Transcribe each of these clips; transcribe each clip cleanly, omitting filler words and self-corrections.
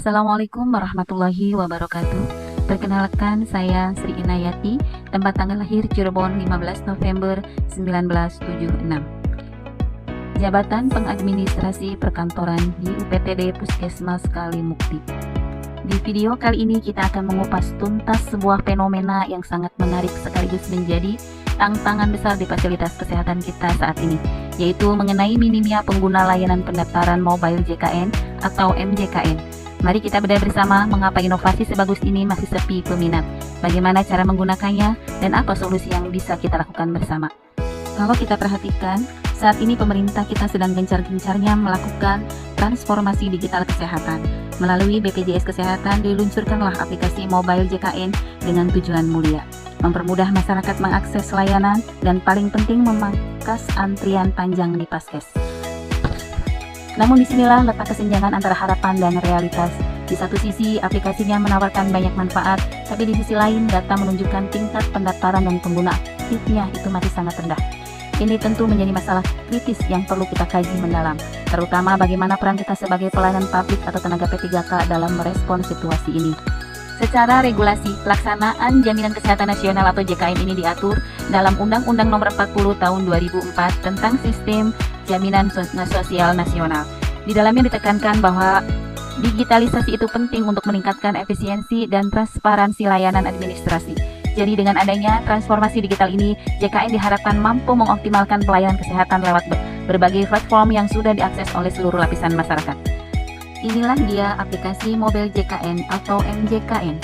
Assalamualaikum warahmatullahi wabarakatuh. Perkenalkan, saya Sri Inayati, tempat tanggal lahir Cirebon 15 November 1976. Jabatan Pengadministrasi Perkantoran di UPTD Puskesmas Kalimukti. Di video kali ini kita akan mengupas tuntas sebuah fenomena yang sangat menarik sekaligus menjadi tantangan besar di fasilitas kesehatan kita saat ini, yaitu mengenai minimnya pengguna layanan pendaftaran mobile JKN atau MJKN. Mari kita bedah bersama mengapa inovasi sebagus ini masih sepi peminat, bagaimana cara menggunakannya, dan apa solusi yang bisa kita lakukan bersama. Kalau kita perhatikan, saat ini pemerintah kita sedang gencar-gencarnya melakukan transformasi digital kesehatan. Melalui BPJS Kesehatan diluncurkanlah aplikasi mobile JKN dengan tujuan mulia, mempermudah masyarakat mengakses layanan, dan paling penting memangkas antrian panjang di Paskes. Namun disinilah letak kesenjangan antara harapan dan realitas. Di satu sisi, aplikasinya menawarkan banyak manfaat, tapi di sisi lain, data menunjukkan tingkat pendaftaran dan pengguna aktifnya itu masih sangat rendah. Ini tentu menjadi masalah kritis yang perlu kita kaji mendalam, terutama bagaimana peran kita sebagai pelayanan publik atau tenaga P3K dalam merespon situasi ini. Secara regulasi, pelaksanaan Jaminan Kesehatan Nasional atau JKN ini diatur dalam Undang-Undang Nomor 40 Tahun 2004 tentang Sistem Jaminan Sosial Nasional. Di dalamnya ditekankan bahwa digitalisasi itu penting untuk meningkatkan efisiensi dan transparansi layanan administrasi. Jadi dengan adanya transformasi digital ini, JKN diharapkan mampu mengoptimalkan pelayanan kesehatan lewat berbagai platform yang sudah diakses oleh seluruh lapisan masyarakat. Inilah dia aplikasi mobile JKN atau MJKN.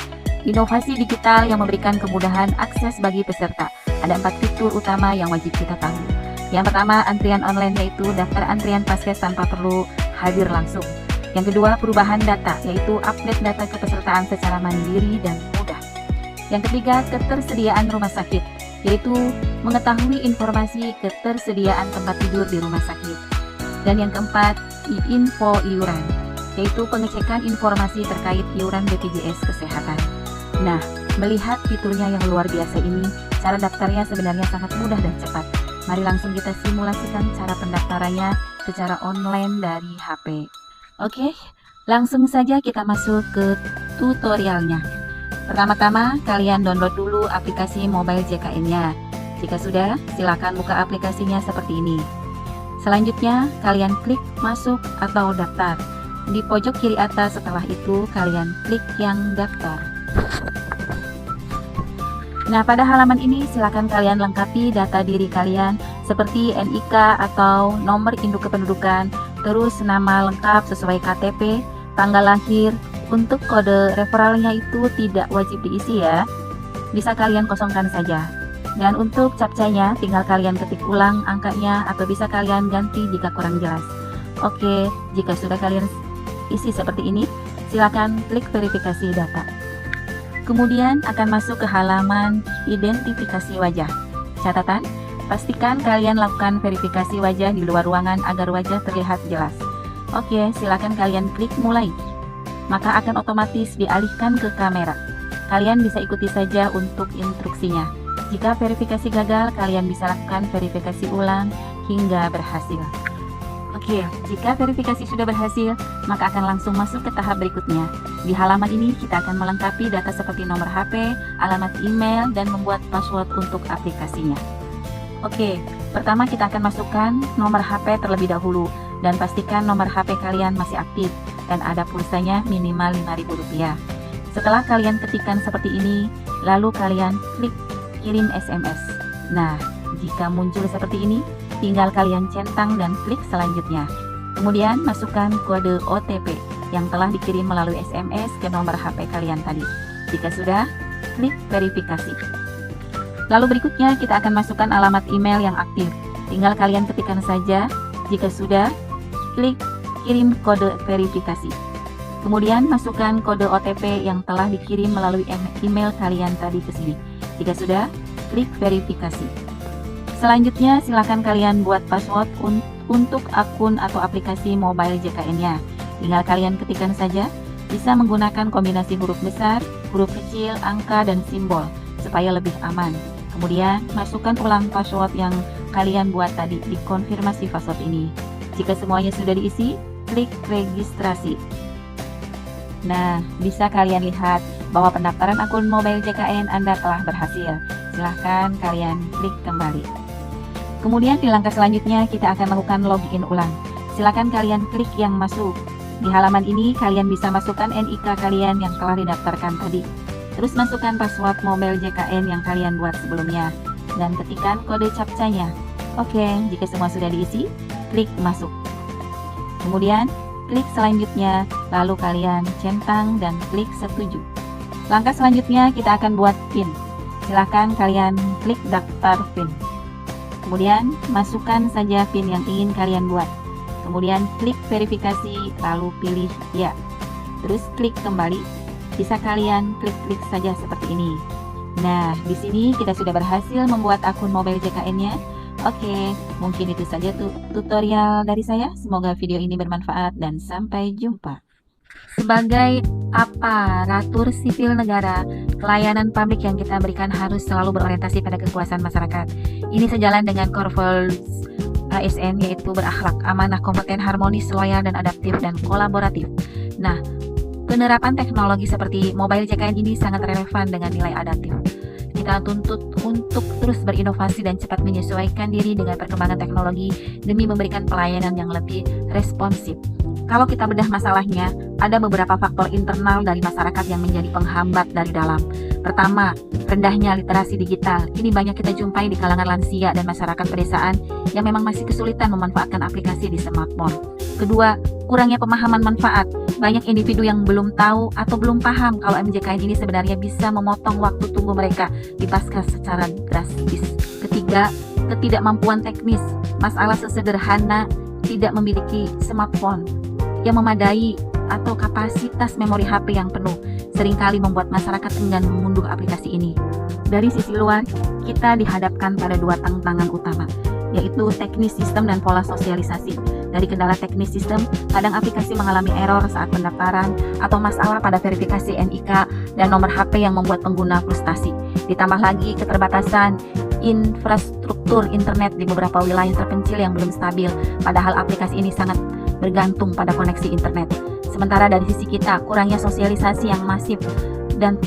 Inovasi digital yang memberikan kemudahan akses bagi peserta. Ada 4 fitur utama yang wajib kita tahu. Yang pertama, antrian online, yaitu daftar antrian Paskes tanpa perlu hadir langsung. Yang kedua, perubahan data, yaitu update data kepesertaan secara mandiri dan mudah. Yang ketiga, ketersediaan rumah sakit, yaitu mengetahui informasi ketersediaan tempat tidur di rumah sakit. Dan yang keempat, info iuran, yaitu pengecekan informasi terkait iuran BPJS Kesehatan. Nah, melihat fiturnya yang luar biasa ini, cara daftarnya sebenarnya sangat mudah dan cepat. Mari langsung kita simulasikan cara pendaftarannya secara online dari HP. Oke, langsung saja kita masuk ke tutorialnya. Pertama-tama, kalian download dulu aplikasi mobile JKN-nya. Jika sudah, silakan buka aplikasinya seperti ini. Selanjutnya, kalian klik masuk atau daftar. Di pojok kiri atas setelah itu, kalian klik yang daftar. Nah, pada halaman ini silakan kalian lengkapi data diri kalian seperti NIK atau nomor induk kependudukan, terus nama lengkap sesuai KTP, tanggal lahir. Untuk kode referralnya itu tidak wajib diisi ya, bisa kalian kosongkan saja. Dan untuk captchanya tinggal kalian ketik ulang angkanya atau bisa kalian ganti jika kurang jelas. Oke, jika sudah kalian isi seperti ini, silakan klik verifikasi data. Kemudian akan masuk ke halaman identifikasi wajah. Catatan, pastikan kalian lakukan verifikasi wajah di luar ruangan agar wajah terlihat jelas. Oke, silakan kalian klik mulai. Maka akan otomatis dialihkan ke kamera. Kalian bisa ikuti saja untuk instruksinya. Jika verifikasi gagal, kalian bisa lakukan verifikasi ulang hingga berhasil. Oke, jika verifikasi sudah berhasil, maka akan langsung masuk ke tahap berikutnya. Di halaman ini kita akan melengkapi data seperti nomor HP, alamat email, dan membuat password untuk aplikasinya. Oke, pertama kita akan masukkan nomor HP terlebih dahulu dan pastikan nomor HP kalian masih aktif dan ada pulsanya minimal Rp5.000. Setelah kalian ketikkan seperti ini, lalu kalian klik kirim SMS. Nah, jika muncul seperti ini, tinggal kalian centang dan klik selanjutnya. Kemudian masukkan kode OTP yang telah dikirim melalui SMS ke nomor HP kalian tadi. Jika sudah, klik verifikasi. Lalu berikutnya kita akan masukkan alamat email yang aktif. Tinggal kalian ketikkan saja. Jika sudah, klik kirim kode verifikasi. Kemudian masukkan kode OTP yang telah dikirim melalui email kalian tadi ke sini. Jika sudah, klik verifikasi. Selanjutnya silakan kalian buat password untuk akun atau aplikasi mobile JKN-nya. Tinggal kalian ketikkan saja, bisa menggunakan kombinasi huruf besar, huruf kecil, angka, dan simbol supaya lebih aman. Kemudian masukkan ulang password yang kalian buat tadi di konfirmasi password ini. Jika semuanya sudah diisi, klik registrasi. Nah, bisa kalian lihat bahwa pendaftaran akun mobile JKN Anda telah berhasil. Silahkan kalian klik kembali. Kemudian di langkah selanjutnya kita akan melakukan login ulang. Silahkan kalian klik yang masuk. Di halaman ini kalian bisa masukkan NIK kalian yang telah didaftarkan tadi. Terus masukkan password mobile JKN yang kalian buat sebelumnya. Dan ketikkan kode captcha-nya. Oke, jika semua sudah diisi, klik masuk. Kemudian, klik selanjutnya, lalu kalian centang dan klik setuju. Langkah selanjutnya kita akan buat PIN. Silahkan kalian klik daftar PIN. Kemudian, masukkan saja PIN yang ingin kalian buat. Kemudian, klik verifikasi, lalu pilih ya. Terus klik kembali. Bisa kalian klik-klik saja seperti ini. Nah, di sini kita sudah berhasil membuat akun mobile JKN-nya. Oke, mungkin itu saja tutorial dari saya. Semoga video ini bermanfaat dan sampai jumpa. Sebagai aparatur sipil negara, pelayanan publik yang kita berikan harus selalu berorientasi pada kepuasan masyarakat. Ini sejalan dengan core values ASN, yaitu berakhlak, amanah, kompeten, harmonis, loyal, dan adaptif, dan kolaboratif. Nah, penerapan teknologi seperti mobile JKN ini sangat relevan dengan nilai adaptif. Kita tuntut untuk terus berinovasi dan cepat menyesuaikan diri dengan perkembangan teknologi demi memberikan pelayanan yang lebih responsif. Kalau kita bedah masalahnya, ada beberapa faktor internal dari masyarakat yang menjadi penghambat dari dalam. Pertama, rendahnya literasi digital. Ini banyak kita jumpai di kalangan lansia dan masyarakat pedesaan yang memang masih kesulitan memanfaatkan aplikasi di smartphone. Kedua, kurangnya pemahaman manfaat. Banyak individu yang belum tahu atau belum paham kalau MJKN ini sebenarnya bisa memotong waktu tunggu mereka di Paskas secara drastis. Ketiga, ketidakmampuan teknis. Masalah sesederhana tidak memiliki smartphone yang memadai atau kapasitas memori HP yang penuh seringkali membuat masyarakat enggan mengunduh aplikasi ini. Dari sisi luar, kita dihadapkan pada dua tantangan utama, yaitu teknis sistem dan pola sosialisasi. Dari kendala teknis sistem, kadang aplikasi mengalami error saat pendaftaran atau masalah pada verifikasi NIK dan nomor HP yang membuat pengguna frustasi. Ditambah lagi keterbatasan infrastruktur internet di beberapa wilayah terpencil yang belum stabil, padahal aplikasi ini sangat bergantung pada koneksi internet. Sementara dari sisi kita, kurangnya sosialisasi yang masif dan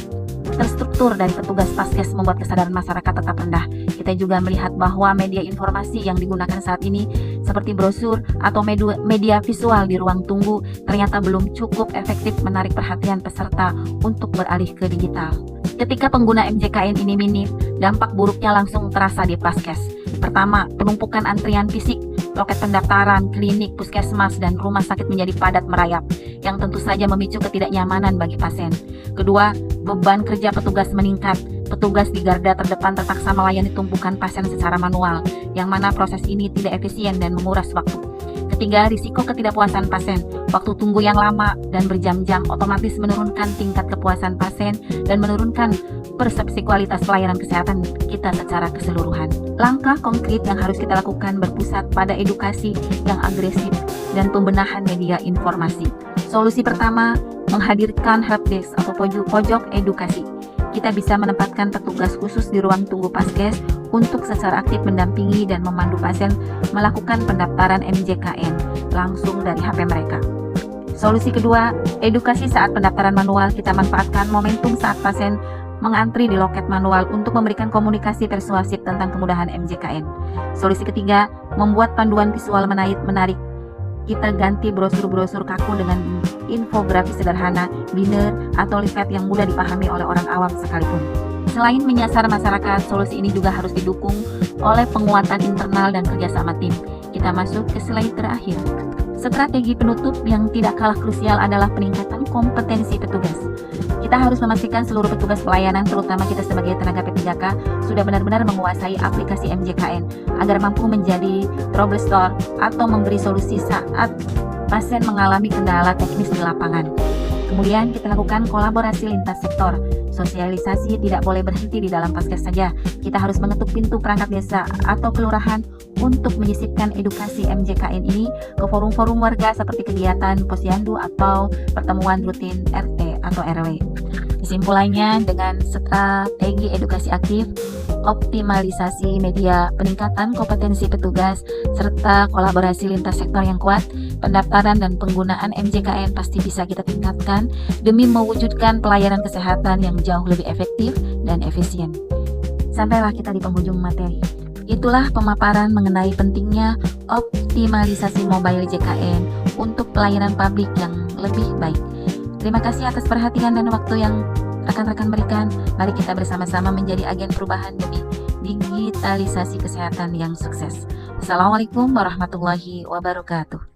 terstruktur dari petugas Paskes membuat kesadaran masyarakat tetap rendah. Kita juga melihat bahwa media informasi yang digunakan saat ini seperti brosur atau media visual di ruang tunggu ternyata belum cukup efektif menarik perhatian peserta untuk beralih ke digital. Ketika pengguna MJKN ini minim, dampak buruknya langsung terasa di Paskes. Pertama, penumpukan antrian fisik, loket pendaftaran, klinik, puskesmas, dan rumah sakit menjadi padat merayap, yang tentu saja memicu ketidaknyamanan bagi pasien. Kedua, beban kerja petugas meningkat. Petugas di garda terdepan terpaksa melayani tumpukan pasien secara manual, yang mana proses ini tidak efisien dan menguras waktu. Ketiga, risiko ketidakpuasan pasien. Waktu tunggu yang lama dan berjam-jam otomatis menurunkan tingkat kepuasan pasien dan menurunkan persepsi kualitas pelayanan kesehatan kita secara keseluruhan. Langkah konkret yang harus kita lakukan berpusat pada edukasi yang agresif dan pembenahan media informasi. Solusi pertama, menghadirkan helpdesk atau pojok edukasi. Kita bisa menempatkan petugas khusus di ruang tunggu Paskes untuk secara aktif mendampingi dan memandu pasien melakukan pendaftaran MJKN langsung dari HP mereka. Solusi kedua, edukasi saat pendaftaran manual. Kita manfaatkan momentum saat pasien mengantri di loket manual untuk memberikan komunikasi persuasif tentang kemudahan MJKN. Solusi ketiga, membuat panduan visual menarik. Kita ganti brosur-brosur kaku dengan infografis sederhana, banner, atau leaflet yang mudah dipahami oleh orang awam sekalipun. Selain menyasar masyarakat, solusi ini juga harus didukung oleh penguatan internal dan kerjasama tim. Kita masuk ke slide terakhir. Strategi penutup yang tidak kalah krusial adalah peningkatan kompetensi petugas. Kita harus memastikan seluruh petugas pelayanan, terutama kita sebagai tenaga P3K, sudah benar-benar menguasai aplikasi MJKN agar mampu menjadi troubleshooter atau memberi solusi saat pasien mengalami kendala teknis di lapangan. Kemudian kita lakukan kolaborasi lintas sektor. Sosialisasi tidak boleh berhenti di dalam Paskes saja. Kita harus mengetuk pintu perangkat desa atau kelurahan untuk menyisipkan edukasi MJKN ini ke forum-forum warga seperti kegiatan posyandu atau pertemuan rutin RT atau RW. Kesimpulannya, dengan strategi edukasi aktif, optimalisasi media, peningkatan kompetensi petugas, serta kolaborasi lintas sektor yang kuat, pendaftaran dan penggunaan MJKN pasti bisa kita tingkatkan demi mewujudkan pelayanan kesehatan yang jauh lebih efektif dan efisien. Sampailah kita di penghujung materi. Itulah pemaparan mengenai pentingnya optimalisasi mobile JKN untuk pelayanan publik yang lebih baik. Terima kasih atas perhatian dan waktu yang rekan-rekan berikan. Mari kita bersama-sama menjadi agen perubahan demi digitalisasi kesehatan yang sukses. Assalamualaikum warahmatullahi wabarakatuh.